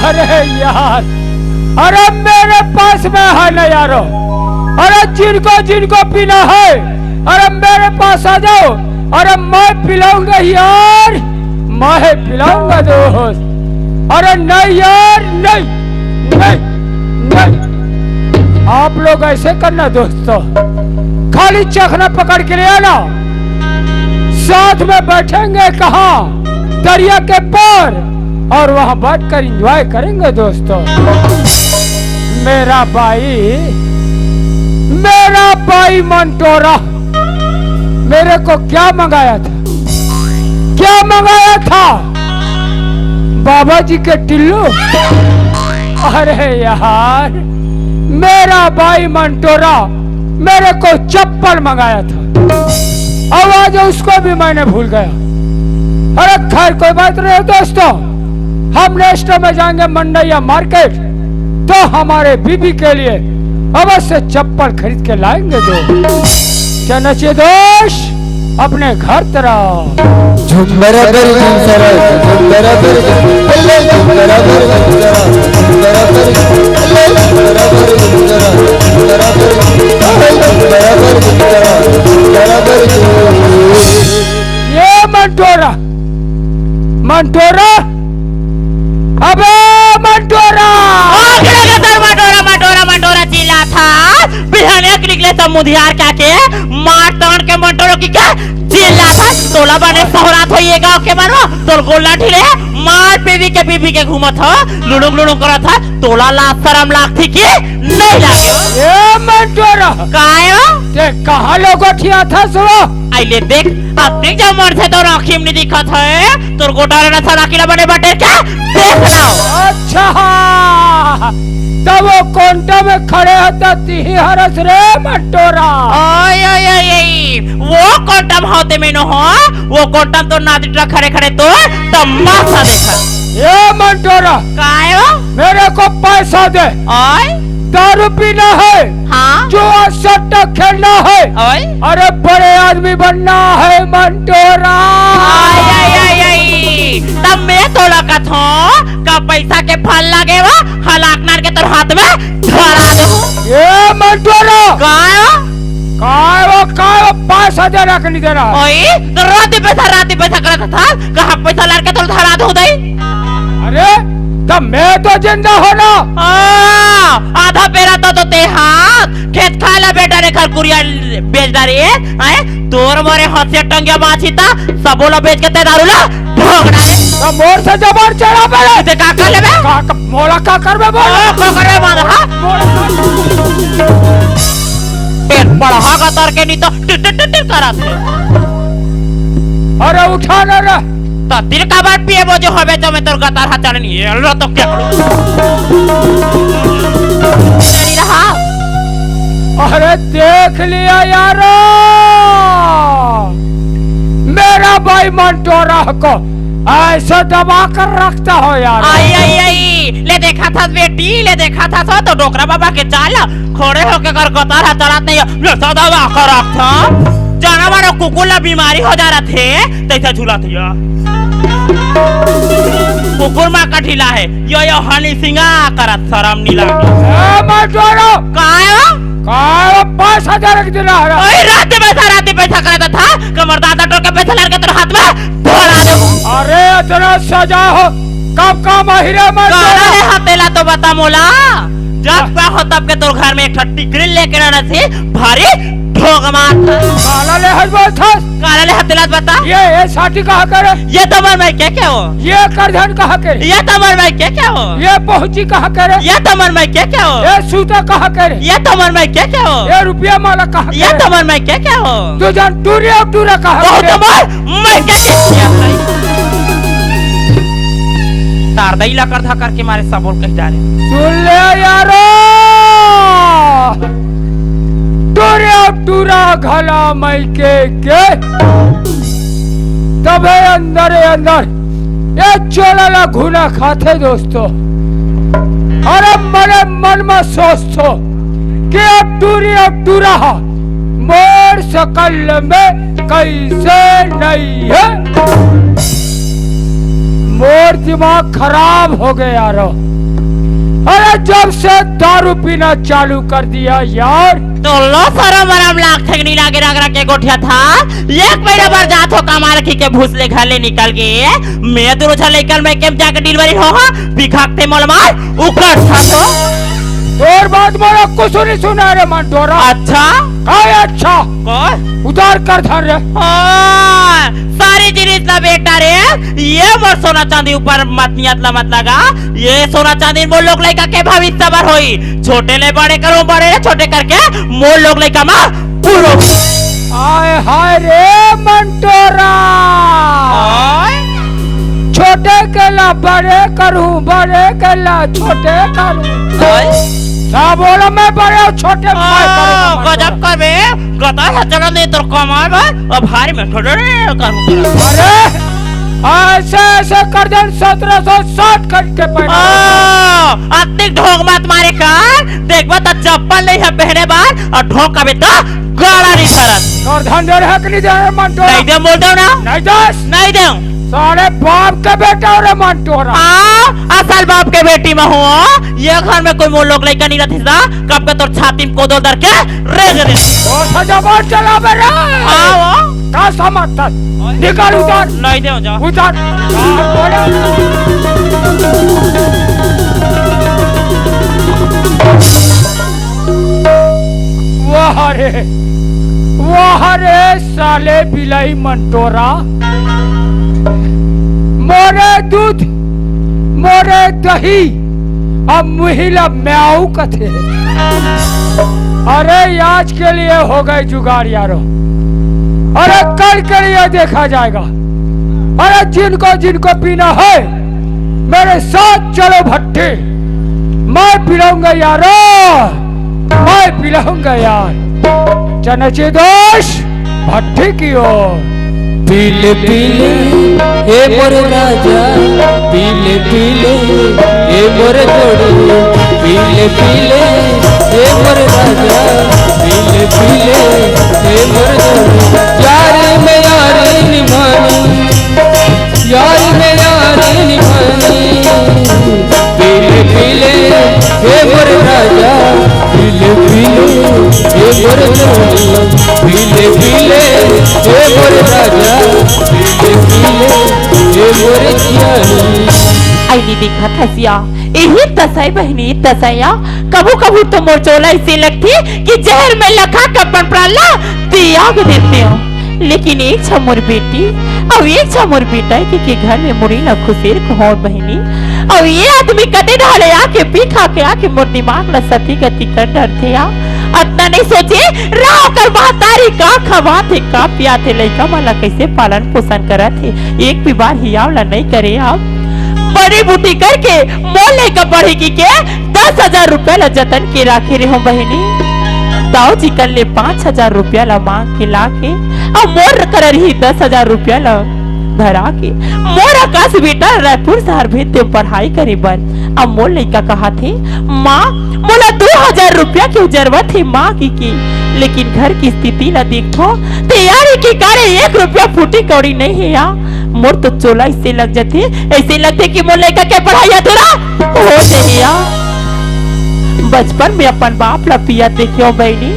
अरे यार, अरे मेरे पास में है ना यारो। अरे जिनको जिनको पीना है अरे मेरे पास आ जाओ। अरे मैं पिलाऊंगा यार, मैं पिलाऊंगा दोस्त। अरे नहीं यार, नहीं नहीं नहीं, आप लोग ऐसे करना दोस्तों, खाली चखना पकड़ के ले आना। साथ में बैठेंगे कहाँ, दरिया के पार, और वहां बैठकर एंजॉय करेंगे दोस्तों। मेरा भाई मंटोरा मेरे को क्या मंगाया था, क्या मंगाया था? बाबा जी के टिल्लू। अरे यार, मेरा भाई मंटोरा मेरे को चप्पल मंगाया था, आवाज उसको भी मैंने भूल गया। अरे खैर कोई बात नहीं दोस्तों, हम नेक्स्ट में जाएंगे मंडैया मार्केट, तो हमारे बीबी के लिए अवश्य चप्पल खरीद के लाएंगे। दो क्या नचे दोष अपने घर तरफ। झुम बराबर झुम सरल, झुम बराबर झुम बराबर, झुम बराबर झुम बराबर, झुम बराबर झुम बराबर झुम। ये मंटोरा अबे मंटोरा मंटोरा चिल्ला था बिहाने निकले तो मुधियार के मार तान के मंटोरो की क्या चिल्ला था। तोला बने सोहरात होइए गांव के मानो तोल गोला ढीले मार बीबी के घूमत था, लुड़ुक करा था। तोला लात शरम लागती की नहीं लागे। ये मंटोरा कायो ते कहां लोगोठिया था सो आइले देख, अब देख जब मर से तो राखी में दिखत है, तोर गोटारे ना था राखीला बने बटे क्या देख लाओ। अच्छा तब वो कोंटा में खड़े होता तीही हरस रे मंटोरा। वो कोंटम होते में हो, वो कोंटम तो नादिटा खड़े तो तमाशा देखा। ये मंटोरा कायो मेरे को पैसा दे, दारू पीना है, हाँ जो सट्टा खेलना है, अरे बड़े आदमी बनना है मंटोरा। तब मैं तो लगत हूँ का पैसा के फल लगे वा हलाकनार के तोर हाथ में धरा दो। ये मंटोरा कायो पैसा दे रख नहीं दे रहा। ओए तो राती पैसा करता था, कहाँ पैसा लड़के तो धरा दो दे। अरे तब मैं तो जिंदा होना। आधा पेरा तो ते हाथ खेत खाला बेटा रे घर कुरिया बेच डारी है। तोर मोरे हाथ से टंगिया माछी था सबोला बेच के ते दारू ला ढोगड़ा रे। तो मोर से जबर चढ़ा पड़े ते का कर लेबे का मोला का करबे बोल का करबे मां हां पेट बढ़ा का तर के नहीं तो टिट करत है। अरे उठा ना रे तो दिल का बात पिए वो जो हवे तो मैं तोर गतार हाथ चढ़नी है लो तो क्या चली रहा। अरे देख लिया यारो, मेरा भाई मंटोरा को ऐसा दबा कर रखता हो यार। आई ले देखा था बेटी, ले देखा था सो तो डोकरा बाबा के चाल खड़े होके कर गतार हाथ चढ़ात नहीं ले दबा कर रखता। जाना मानो कुकुला बीमारी हो जा रहा थे तैसा झूला था कुकुर माँ का ढीला है यो हनी सिंगा करत शरम नहीं लागे। मंटोरा कायो पैसा दे रख देना है। ओए रात पैसा करता था कमर दादा टोके पैसा लड़के तेरे हाथ में धरा दो। अरे इतना सजा हो कब का महिरा मंटोरा ले हतेला तो बता मोला जब का हो तब के तोर घर में एक टिकरी लेके आना थी भारी ठोक मार काला ले हजबल था काला ले हतेला बता। ये साथी कहा करे, ये तमर में क्या हो, ये करधन कहा करे, ये तमर में क्या हो, ये पहुंची कहा करे, ये तमर में क्या हो, ये सूता कहा करे, ये तमर में क्या हो, ये रुपया माला कहा करे, ये तमर में क्या हो, तू जान टूरा कहा करे, तमर मैं क्या तार दैला कर था करके मारे सबोल कह डाले। सुन ले यारो, टूरा घला मई के तबे अंदर ये चोला घुना खाते दोस्तों। अरे मरे मन में सोचो कि अब टूरा मोर सकल में कैसे नहीं है। मोर दिमाग खराब हो गया यारो। अरे जब से दारू पीना चालू कर दिया यार, तो लो सरो मरम लाख ठगनी लागे रगड़ा के गोठिया था। एक महीना भर जात हो कमा रखी के भूसले घर ले निकल गए। मैं दूर छले कल मैं केम जाके डिलीवरी हो भिखाकते मोल मार उकड़ था तो और बात मोरा कुछ नहीं सुना रे मंटोरा। अच्छा काय अच्छा कौन उधार कर धर रे। सारी जिनिस ना बेटा रे, ये मोर सोना चांदी ऊपर मत लगा। ये सोना चांदी मोर लोग लइका के भविष्य बर होई। छोटे ले बड़े करो, बड़े ले छोटे करके मोर लोग लइका मा पूरो। आय हाय रे मंटोरा, छोटे केला बड़े करूं, बड़े केला छोटे करूं। ना बोलो मैं बड़े और छोटे गजब कर बे, गता सचना नहीं तो कमाल अब भारी में छोड़े करूं। अरे ऐसे ऐसे कर दे 1760 करके पैदा। अतिक ढोंग मत मारे कर, देखबा त चप्पल नहीं है पहने बार और ढोंग का बेटा गाड़ा नहीं करत। और धंधे है कि नहीं दे मंटोरा? नहीं दे बोल दो ना, नहीं दस नहीं दे सारे बाप के बेटा और मंटोरा। असल बाप के बेटी में हो। ये घर में कोई मोर लोग लइका नहीं रहती सा, कब के तोर छाती में कोदो दर के रेग दे। ओ सजावट चला बेरा। आओ का समझता निकाल उतार। नहीं दे जा उतार। वाह रे साले बिलाई मंटोरा, मोरे दूध मोरे दही अब मुहिला म्याऊ कथे। अरे आज के लिए हो गए जुगाड़ यारो, अरे कल के लिए देखा जाएगा। अरे जिनको पीना है मेरे साथ चलो भट्टी, मैं पिलाऊंगा यारो, मैं पिलाऊंगा यार। चनचे दोष भट्टी की ओर। पीले पीले हे मोर राजा, पीले पीले हे मोर जोड़ी, पीले पीले हे मोर राजा, पीले पीले हे मोर जोड़ी। यार में यार निभानी, यार में यार निभानी, पीले पीले हे मोर राजा, पीले पीले हे मोर जोड़ी, पीले पीले हे मोर राजा, पीले पीले हे मोर जियानी। आईनी देखा थसिया यही तसाई बहनी तसाया, कबू कबू तो मोर चोला इसे लगती कि जहर में लखा कपन प्राला त्याग देते हो। लेकिन एक छमुर बेटी और एक छमुर बेटा के घर में मुड़ी न खुशेर को बहनी, और ये आदमी कटे ढाले आके पी खा के आके मोर दिमाग ल सती गति कर डरते आ। अतना नहीं सोचे राव कर महतारी का खवा थे का पिया थे, लइका वाला कैसे पालन पोषण करा थे। एक भी बार हियावला नहीं करे आप बड़ी बूटी करके मोल लेकर पढ़ेगी के 10,000 रुपया ला जतन के राखे रहे हो बहनी। ताऊ जी कल ले 5,000 रुपया ला मांग के ला के और मोर कर रही 10,000 रुपया ला धरा के मोर आकाश बेटा रायपुर शहर भेज दे पढ़ाई करे बर। अब मोर लइका कहा थे माँ मोला 2,000 रुपया की जरूरत है माँ की, लेकिन घर की स्थिति ला देखो तैयारी के कारे 1 रुपया फूटी कौड़ी नहीं है या। मोर तो चोला इससे लग जाते, ऐसे लगते कि मोर लइका के पढ़ाई अधूरा हो जाइया। बचपन में अपन बाप ला पिया देखियो बहनी,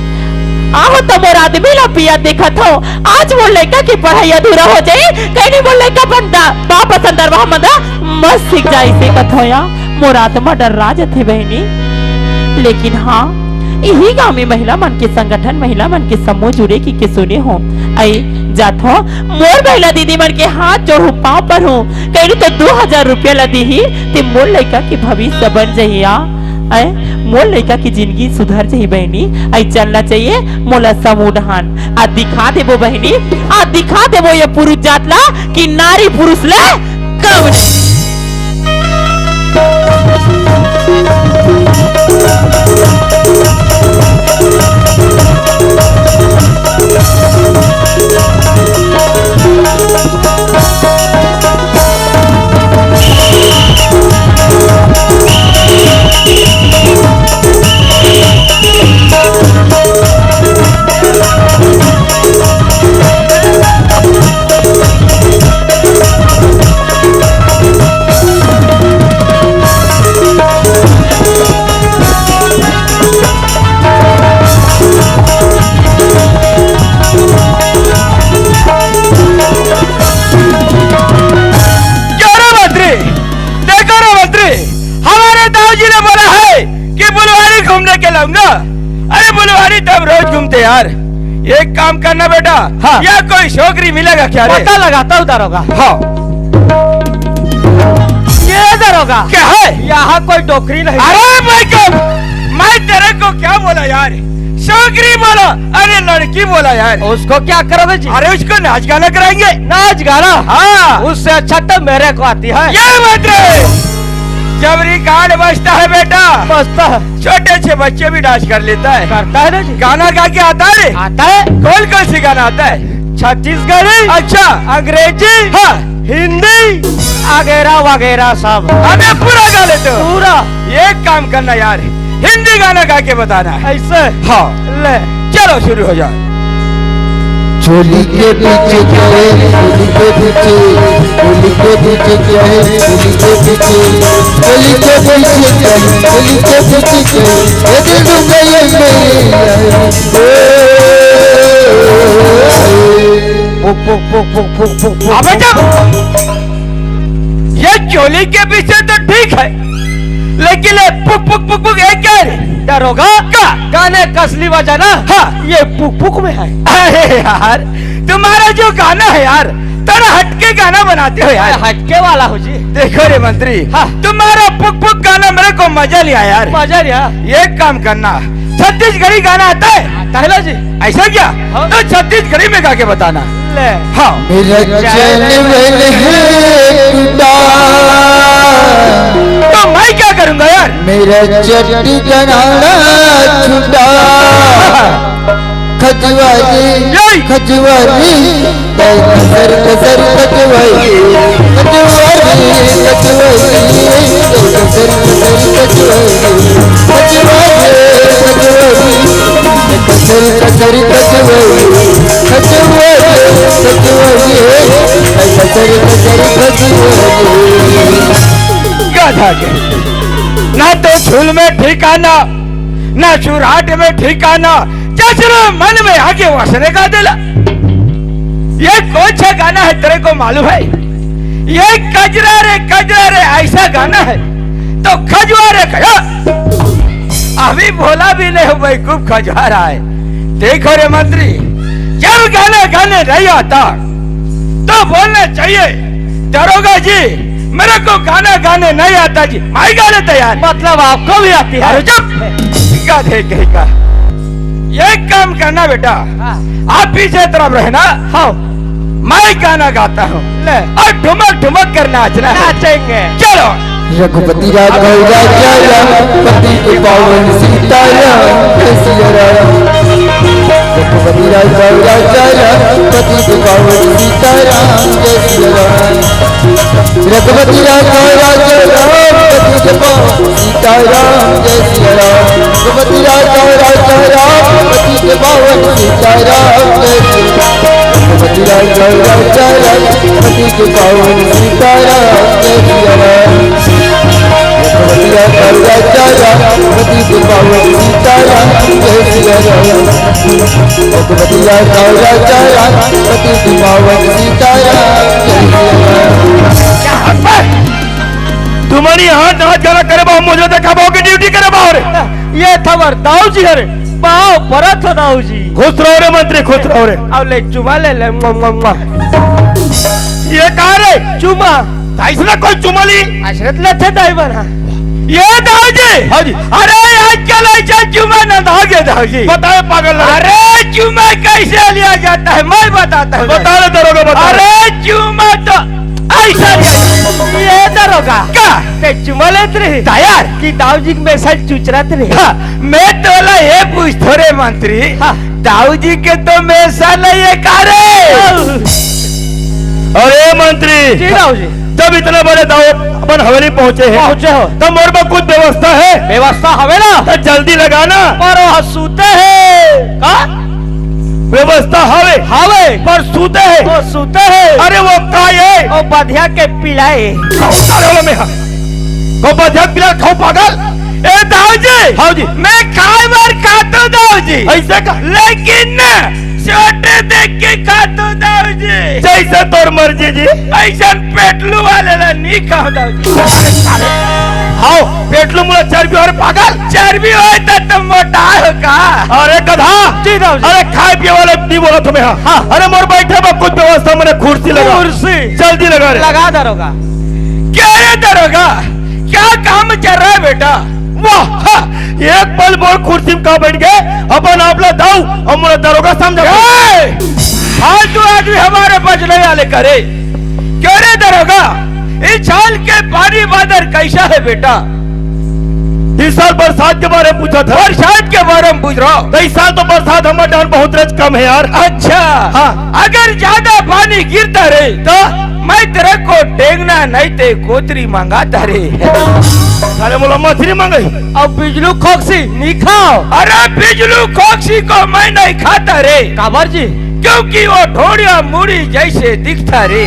आहो तो मोर आदमी ला पिया देखा था। आज मोर लइका की पढ़ाई अधूरा हो जाए, कहीं मोर लइका बंदा बाप संदर्भ मंदा मस्त सीख जाए से कथो या। मोर आत्मा डर राज थे बहनी। लेकिन हाँ यही गांव में महिला मन के संगठन महिला मन के समूह जुड़े की सुने हो आई जात हो। मोर महिला दीदी मन के हाथ जोड़ू पाँव पर हूँ, कहीं तो 2,000 रुपया ला दी ही ते मोर लइका की भविष्य बन जाइया। मोर लइका की जिंदगी सुधर जाही बहनी। आई चलना चाहिए मोला समूह ढहान आ दिखा देबो बहनी, आ दिखा देबो ये पुरुष जात ला कि नारी पुरुष ले कम बुलाऊंगा। अरे बुलवारी तब रोज घूमते यार। एक काम करना बेटा, हाँ। या कोई छोकरी मिलेगा क्या रे? पता लगाता हूँ दारोगा। हाँ ये दारोगा क्या है? यहाँ कोई डोकरी नहीं। अरे मैं तेरे को क्या बोला यार? छोकरी बोला, अरे लड़की बोला यार। उसको क्या करोगे जी? अरे उसको नाच गाना कराएंगे। नाच गाना? हाँ उससे अच्छा तो मेरे को आती है। ये मत रे, जबरी गान बजता है बेटा, बसता है। छोटे से बच्चे भी डांस कर लेता है। करता है ना जी? गाना गा के आता है रे? आता है। कौन कौन सी गाना आता है? छत्तीसगढ़ी, अच्छा, अंग्रेजी, हाँ, हिंदी वगैरह वगैरह सब। अबे पूरा गा लेते हो? पूरा। एक काम करना यार, हिंदी गाना गा के बताना है। ऐसे? हाँ ले चलो शुरू हो जाए। चोली के पीछे क्या है, चोली के पीछे, चोली के पीछे क्या है, चोली के पीछे, चोली के पीछे क्या है, चोली के पीछे क्या है, ये दिल डूबे ये मेरे। पुक पुक पुक पुक पुक पुक पुक। अबे जब ये चोली के पीछे तो ठीक है, लेकिन ये पुक पुक पुक पुक एक क्या है? दारोगा का गाने कसली वजह ना? हाँ। ये पुक पुक में है। अरे यार, तुम्हारा जो गाना है यार, थोड़ा हटके गाना बनाते हो यार। हटके वाला हो जी। देखो रे मंत्री, हाँ। तुम्हारा पुक पुक गाना मेरे को मजा नहीं आया यार। मजा नहीं आया? एक काम करना, छत्तीसगढ़ी गाना आता है? आता है ना जी? ऐसा क्या? हाँ। तो छत्तीसगढ़ी में गा के बताना। ले हाँ मेरा चैन मैंने है टूटा, तो मैं क्या करूंगा यार? मेरा चट्टी गनाना छूटा, खजवारी खजवारी कसर कसर खजवारी खजवारी खजवारी कसर कसर खजवारी खजवारी खजवारी कसर कसर खजवारी खजवारी खजवारी कसर कसर खजवारी। गाधा के ना तो झूल में ठिकाना, ना चुराट में ठिकाना, जैसे मन में आगे वसने का दिला। ये कौन सा गाना है तेरे को मालूम है? ये कजरा रे ऐसा गाना है तो खजवा रे खया। अभी भोला भी नहीं हो भाई, खूब खजवा रहा है। देखो रे मंत्री, जब गाना गाने नहीं आता तो बोलना चाहिए, दरोगा जी मेरे को गाना गाने नहीं आता जी, मैं गा लेता यार। मतलब आपको भी आती है? अरे चुप, गाधे कहेगा। ये काम करना बेटा, हाँ। आप पीछे तरफ रहना। हाँ। मैं गाना गाता हूँ ले और ठुमक ठुमक कर नाचना है। नाचेंगे। चलो। रघुपति राघव राजा राम, पति के पावन सीताराम जय सिया राम। रघुपति राघव राजा राम, पति के पावन सीताराम जय सिया राम। रघुपति राघव राजा राम, पति के पावन सीताराम जय सिया राम। रघुपति राघव राजा राम, पति के पावन सीताराम जय सिया राम। रघुपति राघव राजा राम, पति के पावन सीताराम जय सिया राम। रघुपति राघव राजा राम, पति के पावन सीताराम जय सिया राम। रघुपति राघव राजा राम, पति के पावन सीताराम जय सिया राम। तुम्हारी यहाँ नाच गाना करे बाबू, मुझे देखा बाबू की ड्यूटी करे बाबू। ये खबर दाऊ जी हरे पाओ परत हो दाऊ जी। खुश रहो रे मंत्री, खुश रहो रे। अब ले चुमा ले ले। ये कहा रे चुमा? इसने कोई चुमा ली? अशरत लेते दाई बना। ये दाऊ जी। हाँ जी। अरे आजकल ऐसा चुमा न धागे दाऊ जी। बताए पागल। अरे चुमा कैसे लिया जाता है मैं बताता हूँ। बता रहे दरोगा, बता। अरे चुमा तो ऐसा ये दारोगा क्या ते चुमा लेते रहे तैयार कि दाऊ जी में साइड चुचराते रहे। हाँ, मैं तोला ये पूछतो रे मंत्री, हाँ। दाऊ जी के तो मैसा नहीं है कारे। अरे मंत्री जी दाऊ जी, जब इतने बड़े दाऊ अपन हवेली पहुँचे हैं तो मोर में कुछ व्यवस्था है? व्यवस्था हवे ना तो जल्दी लगाना। पर वो सूते है का? व्यवस्था हवे हवे पर सूते है। वो सूते है। अरे वो का है? वो बधिया के पिलाए। पिला खाओ पागल। ए दाऊ जी। हाँ जी। मैं खाए बार खाता दाऊ जी। ऐसे का? लेकिन छोटे देख के खाता दाऊ जी जैसे तोर मर्जी जी ऐसा पेटलू वाले ला नहीं खाओ दाऊजी हाँ पेटलू मुला चर्बी और पागल चर्बी होए तो मोटा हो का अरे गधा जी दाऊजी अरे खाए पिए वाले नहीं बोला तुम्हें हाँ अरे मोर बैठे में कुछ व्यवस्था मैंने कुर्सी लगा कुर्सी जल्दी लगा रे लगा दरोगा क्या रे दरोगा क्या काम चल रहा है बेटा वाह एक पल बोल कुर्सी में कहा बैठ गए अपन आपला दाऊ और मुझे दरोगा समझा फालतू आदमी हमारे पास नहीं आले करे क्यों रे दरोगा इस साल के पानी बादर कैसा है बेटा इस साल बरसात के बारे में पूछा था बरसात के बारे में पूछ रहा हूँ तो इस साल तो बरसात हमारे डाउन बहुत रज कम है यार अच्छा हाँ अगर ज्यादा पानी गिरता रहे तो मैं तेरे को टेंगना नहीं ते कोतरी मंगाता रे साले बोला मछली मंगाई अब बिजलू खोक्सी नहीं खाओ अरे बिजलू खोक्सी को मैं नहीं खाता रे काबर जी क्योंकि वो ढोड़िया मुड़ी जैसे दिखता रे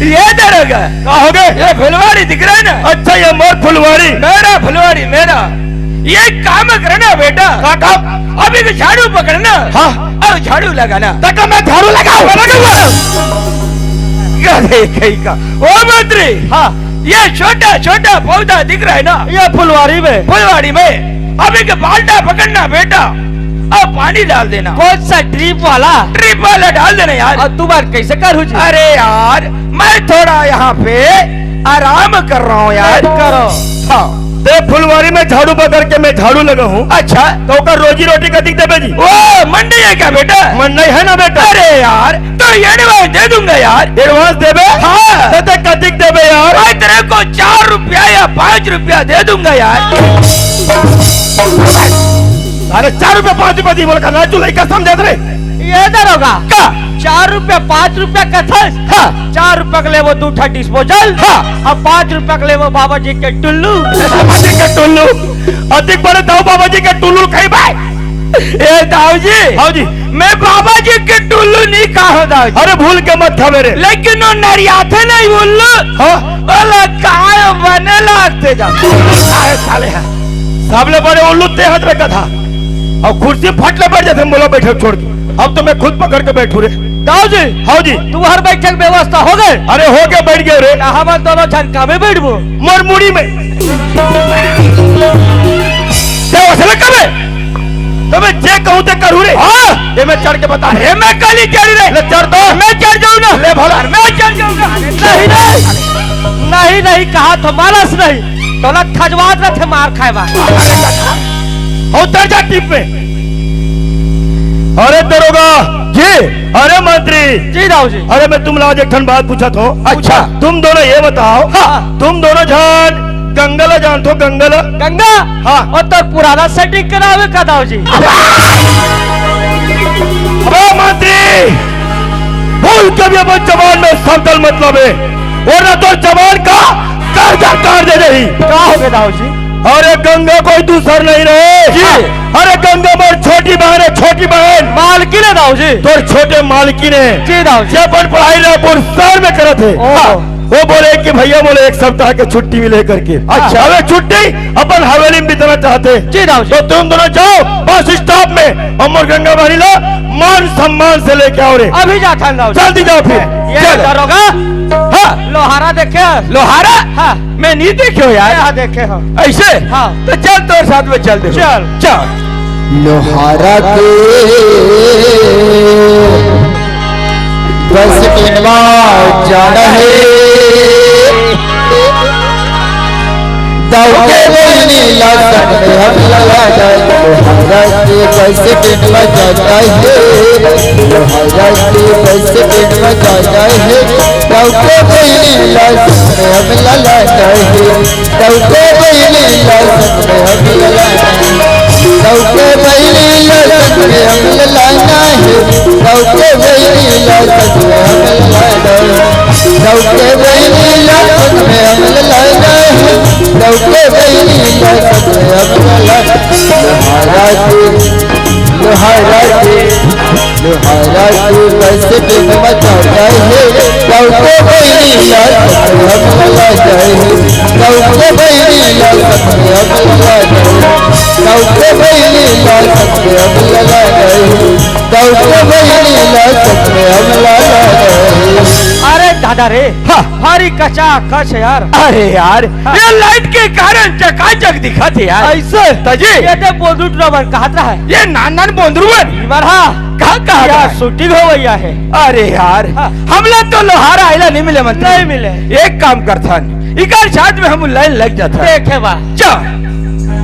ये दरोगा कहोगे ये फुलवाड़ी दिख रहा है ना अच्छा ये मोर फुलवाड़ी मेरा फुलवाड़ी मेरा ये काम करना बेटा काम अभी तो झाड़ू पकड़ना हाँ अब झाड़ू लगाना तक मैं झाड़ू लगाऊं का ओ मंत्री हाँ ये छोटा छोटा पौधा दिख रहा है ना ये फुलवाड़ी में अभी के बाल्टा पकड़ना बेटा अब पानी डाल देना कौन सा ड्रिप वाला डाल देना यार और तू बार कैसे करूँ अरे यार मैं थोड़ा यहाँ पे आराम कर रहा हूँ यार करो हाँ ते फुलवारी में झाड़ू पकड़ के मैं झाड़ू लगा हूँ अच्छा तो का रोजी रोटी का दिख दे जी ओ मंडी है क्या बेटा मंडी है ना बेटा अरे यार तो एडवांस दे दूंगा यार एडवांस देबे हाँ तो का दिख देबे यार मैं तेरे को 4 रुपया या 5 रुपया दे दूंगा यार अरे 4 रुपया 5 रुपया दी बोल का नाचू लड़का समझे रे ये दरोगा का 4 रुपया 5 रुपया कथस हाँ 4 रुपया के ले वो दूठा डिस्पोजल हाँ अब 5 रुपया के ले वो बाबा जी के टुल्लू बाबा जी के टुल्लू अधिक बड़े दाऊ बाबा जी के टुल्लू खाई भाई ए दाऊ जी हाँ जी मैं बाबा जी के टुल्लू नहीं कहा दाऊ अरे भूल के मत खा मेरे लेकिन वो नरियाथे नहीं उल्लू हाँ बोला काय बने लगते जा साले है सामने बड़े उल्लू ते हाथ रखा था और कुर्सी फटले बैठ जाते बोला बैठे छोड़ के अब तो मैं खुद पकड़ के बैठू रे दाऊ जी हाँ जी तुम्हार बैठक व्यवस्था हो गए अरे हो गए बैठ गए रे हम दोनों झनका में बैठबो मोर मुड़ी में तो मैं जे कहूँ ते करूँ रे हाँ ये मैं चढ़ के बता रे मैं कल ही चढ़ रे ले चढ़ दो मैं चढ़ जाऊँ ना ले भला मैं चढ़ जाऊँगा नहीं कहा तो मालस नहीं तो लग खजवात रखे मार खाए बात उतर जा टिप में अरे दरोगा जी अरे मंत्री जी राव जी अरे मैं तुम आज एक ठन बात पूछा था अच्छा तुम दोनों ये बताओ हाँ तुम दोनों जान गंगला जानते हो गंगा हाँ और तो पुराना सेटिंग करावे का दाव जी मंत्री भूल के भी अपन जवान में समतल मतलब है वरना तो जवान का कर्जा काट दे रही क्या हो गया दाव जी अरे गंगा कोई दूसर नहीं रहे जी अरे गंगा मोर छोटी बहन मालकिन है दाऊ जी तो छोटे मालकिन है जी दाऊ जी अपन पढ़ाई रायपुर शहर में करे थे वो बोले कि भैया बोले 1 सप्ताह की छुट्टी भी लेकर के अच्छा अरे छुट्टी अपन हवेली में बिताना चाहते जी दाऊ जी तो तुम दोनों जाओ बस स्टॉप में और मोर गंगा बहनी ला मान सम्मान से लेके आओ रे अभी जाता दाऊ जल्दी जाओ फिर ये दरोगा हाँ लोहारा देखे लोहारा हाँ मैं नहीं देखे यार हाँ देखे हो ऐसे हाँ तो चल तो साथ में चल चल लोहारा के बस किनवा जाना है दौड़े बोलने लसन में हम लगा जाए लोहारा के बस किनवा जाना है लोहारा के बस किनवा जाना है दौड़े बोलने लसन में हम लगा जाए दौड़े बोलने लसन में हम लगा जाए दौड़े बोलने लसन में हम लगा है दौड़े बोलने लसन में हम लगा है दौड़े बोलने लसन में हम लगा है दौड़े बोलने लसन में हम लगा लोहारा के कैसे दिन मचाता है दौड़े बोलने लसन में हम लगा है दौड़े बोलने लसन में हम लगा है दौड़े बोलने लसन में हम लगा है दौड़े बोलने लसन में दादा रे हाँ। भारी कचा कच यार। अरे यार ये लाइट के कारण चकाचक दिखत है यार। ऐसे तजी ये तो बोंदू ट्रबर कहत रहा है ये नानन बोंदरुवन बरहा कहा यार शूटिंग हो गया है। अरे यार हाँ। हमला तो लोहारा आइला नहीं मिले मंत्री। नहीं मिले। एक काम करथन इकर साथ में हम लाइन लग जाता देखे बा जा